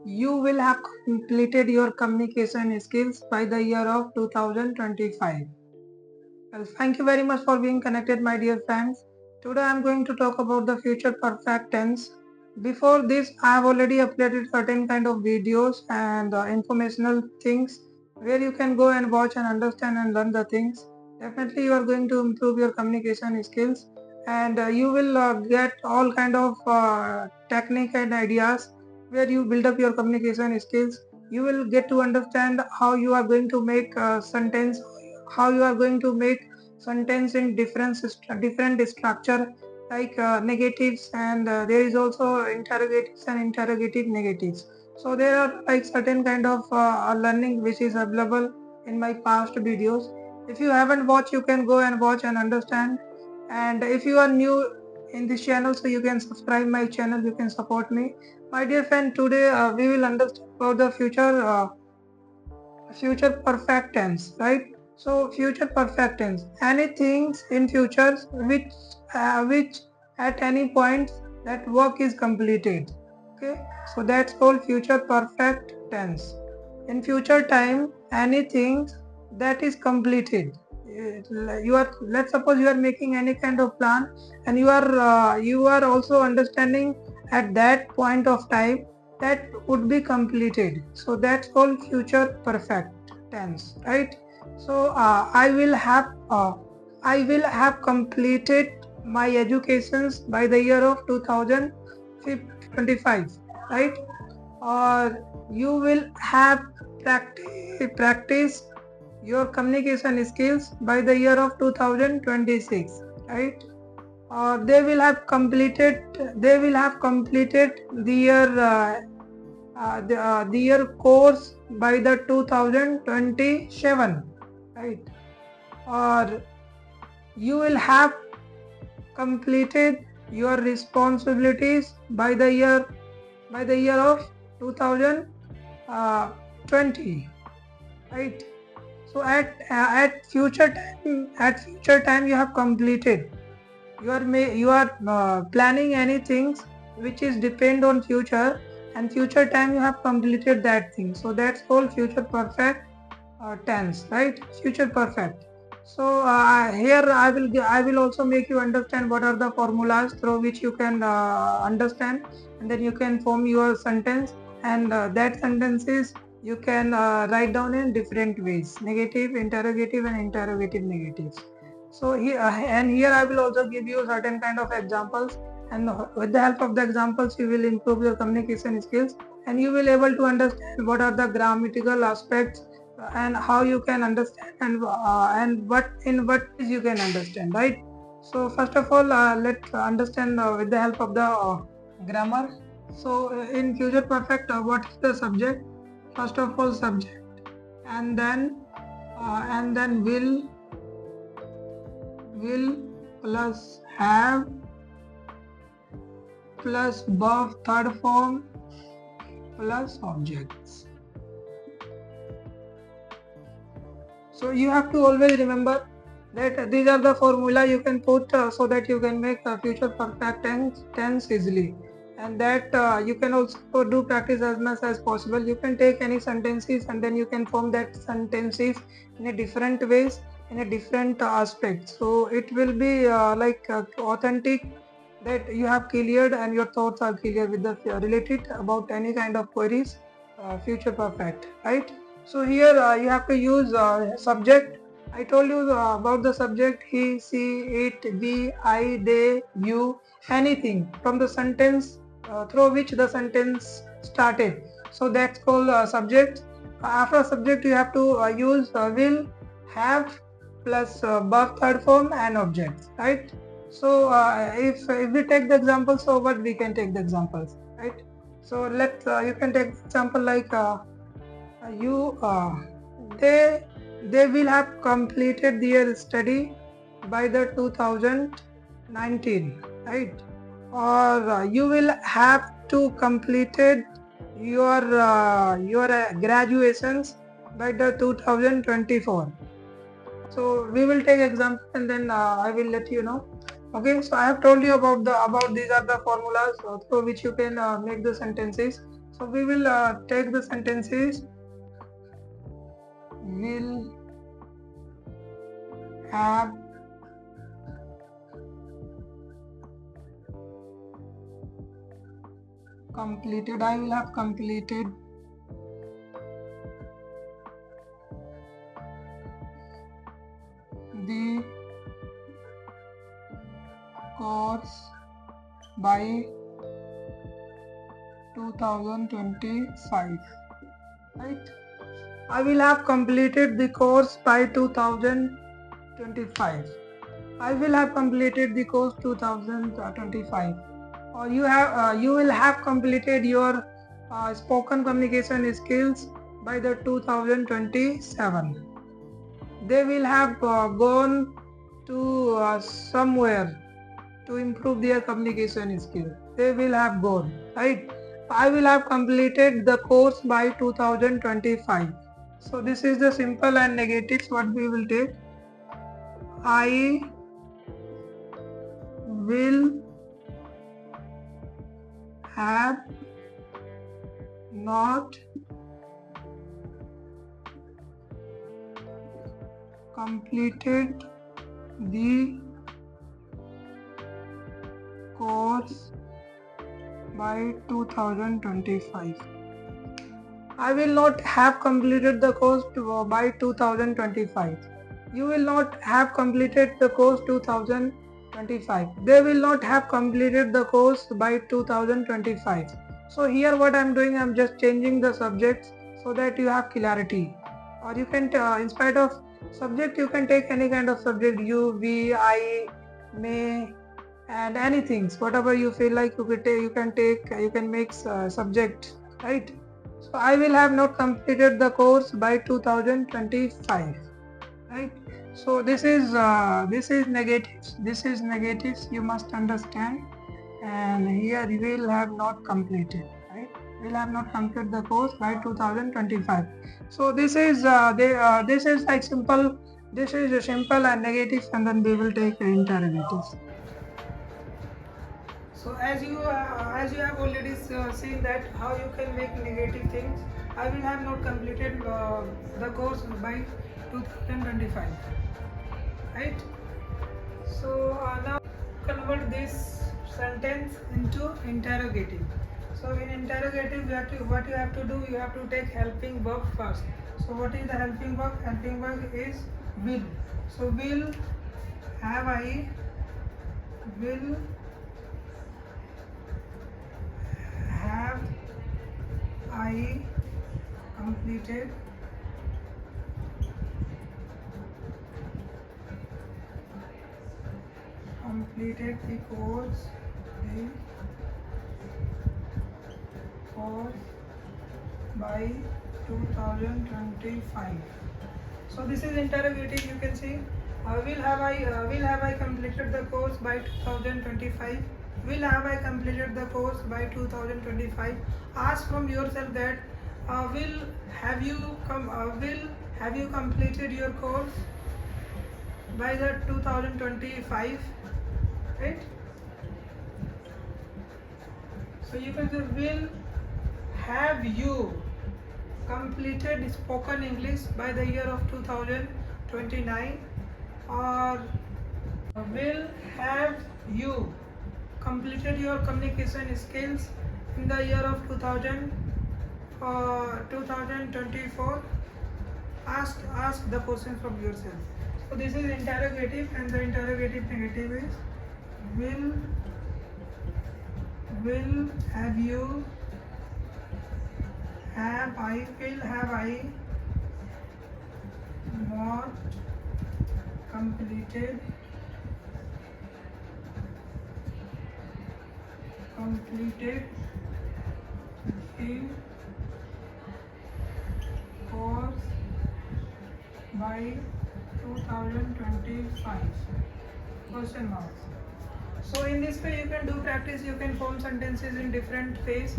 you will have completed your communication skills by the year of 2025. Well, thank you very much for being connected, my dear friends. Today I am going to talk about the future perfect tense. Before this, I have already uploaded certain kind of videos and informational things where you can go and watch and understand and learn the things. Definitely, you are going to improve your communication skills, and you will get all kind of technique and ideas where you build up your communication skills. You will get to understand how you are going to make sentence, how you are going to make sentence in different structure, like negatives, and there is also interrogatives and interrogative negatives. So there are like certain kind of learning which is available in my past videos. If you haven't watched, you can go and watch and understand. And if you are new in this channel, so you can subscribe my channel, you can support me, my dear friend. Today we will understand about the future perfect tense, right? So future perfect tense, anything in futures which at any point that work is completed. Okay, so that's called future perfect tense. In future time, anything that is completed. You are, let's suppose you are making any kind of plan, and you are also understanding at that point of time that would be completed. So that's called future perfect tense, right? So I will have completed my educations by the year of 2025, right? Or you will have practice your communication skills by the year of 2026, right? Or they will have completed the year course by the 2027, right? Or you will have completed your responsibilities by the year of 2020, right? So at future time you have completed, you are planning anything which is depend on future, and future time you have completed that thing. So that's called future perfect tense, right? Future perfect. So here I will also make you understand what are the formulas through which you can understand, and then you can form your sentence, and that sentences you can write down in different ways: negative, interrogative, and interrogative negatives. So here I will also give you certain kind of examples, and with the help of the examples you will improve your communication skills, and you will able to understand what are the grammatical aspects, and how you can understand, and what ways you can understand, right? So first of all, let's understand with the help of the grammar. So in future perfect, what is the subject? First of all, subject, and then will plus have plus verb third form plus objects. So you have to always remember that these are the formula you can put so that you can make future perfect tense easily, and that you can also do practice as much as possible. You can take any sentences, and then you can form that sentences in a different ways, in a different aspect. So it will be authentic, that you have cleared and your thoughts are clear with the related about any kind of queries. Future perfect, right? So here you have to use subject. I told you about the subject: he, she, it, we, I, they, you, anything from the sentence through which the sentence started. So that's called subject. After subject you have to use will, have, plus verb third form and objects, right? So if we take the example, so what we can take the examples, right? So let you can take example like you they will have completed their study by the 2019, right? Or you will have to completed your graduations by the 2024. So we will take example, and then I will let you know. Okay, so I have told you about these are the formulas through which you can make the sentences. So we will take the sentences. Will have completed. I will have completed the course by 2025. Right? I will have completed the course by 2025. I will have completed the course 2025. Or you will have completed your spoken communication skills by the 2027. They will have gone to somewhere to improve their communication skill. They will have gone, right? I will have completed the course by 2025. So this is the simple and negatives what we will take. I will have not completed the course by 2025. I will not have completed the course by 2025. You will not have completed the course 2025. They will not have completed the course by 2025. So here what I am doing, I am just changing the subjects so that you have clarity. Or you can, in spite of subject, you can take any kind of subject, you, we, I, may, and anything. Whatever you feel like you can make subject, right? So I will have not completed the course by 2025, right? So this is negatives. This is negatives. You must understand. And here you will have not completed, right? Will have not completed the course by 2025. So this is this is like simple. This is a simple and negatives, and then we will take interrogatives. So as you have already seen that how you can make negative things. I will have not completed the course by 2025, right? So now convert this sentence into interrogative. So in interrogative, what you have to do, you have to take helping verb first. So what is the helping verb? Helping verb is will. So will have I, will have I completed the course by 2025. So this is interrogative. You can see will have I completed the course by 2025. Will have I completed the course by 2025? Ask from yourself that will have you completed your course by the 2025, right? So you can say will have you completed spoken English by the year of 2029, or will have you completed your communication skills in the year of 2024. Ask the question from yourself. So this is interrogative, and the interrogative negative is will have you have I not completed the course by 2025? Question marks. So in this way you can do practice. You can form sentences in different ways.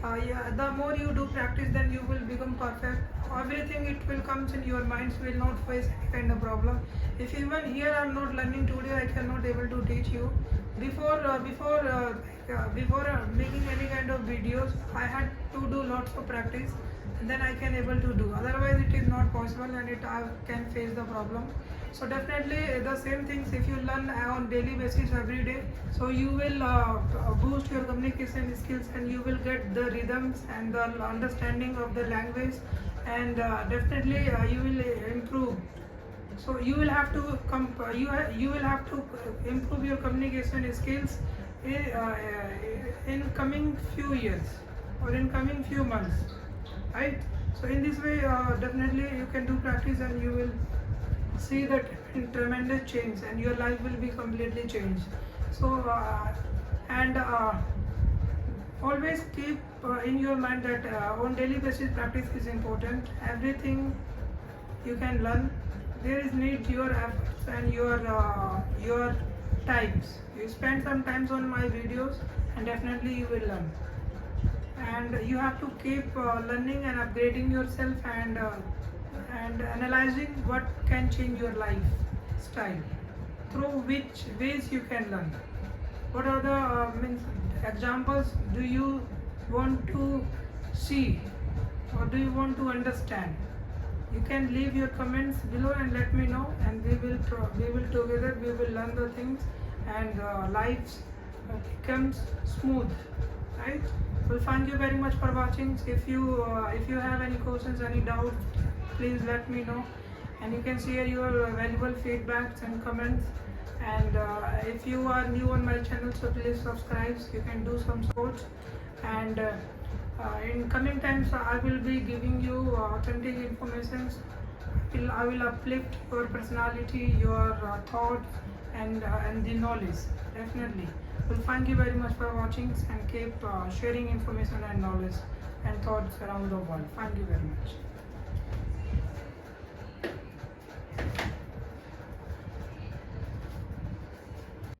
Yeah, the more you do practice, then you will become perfect. Everything it will comes in your minds, will not face any kind of problem. If even here I'm not learning today, I cannot able to teach you. Before making any kind of videos, I had to do lots of practice, and then I can able to do. Otherwise, it is not possible, and it I can face the problem. So definitely the same things, if you learn on daily basis every day, so you will boost your communication skills, and you will get the rhythms and the understanding of the language, and definitely you will improve. So you will have to you will have to improve your communication skills in coming few years or in coming few months, right? So in this way, definitely you can do practice, and you will see that tremendous change, and your life will be completely changed. So and always keep in your mind that on daily basis practice is important. Everything you can learn, there is need your efforts and your times. You spend some times on my videos, and definitely you will learn. And you have to keep learning and upgrading yourself, and analyzing what can change your lifestyle, through which ways you can learn. What are the means examples do you want to see, or do you want to understand? You can leave your comments below and let me know, and we will together we will learn the things, and life becomes smooth, right? Well, thank you very much for watching. If you have any questions, any doubt, please let me know, and you can share your valuable feedbacks and comments. And if you are new on my channel, so please subscribe. You can do some support, and in coming times I will be giving you authentic information. I will uplift your personality, your thoughts, and the knowledge, definitely. Well, thank you very much for watching, and keep sharing information and knowledge and thoughts around the world. Thank you very much.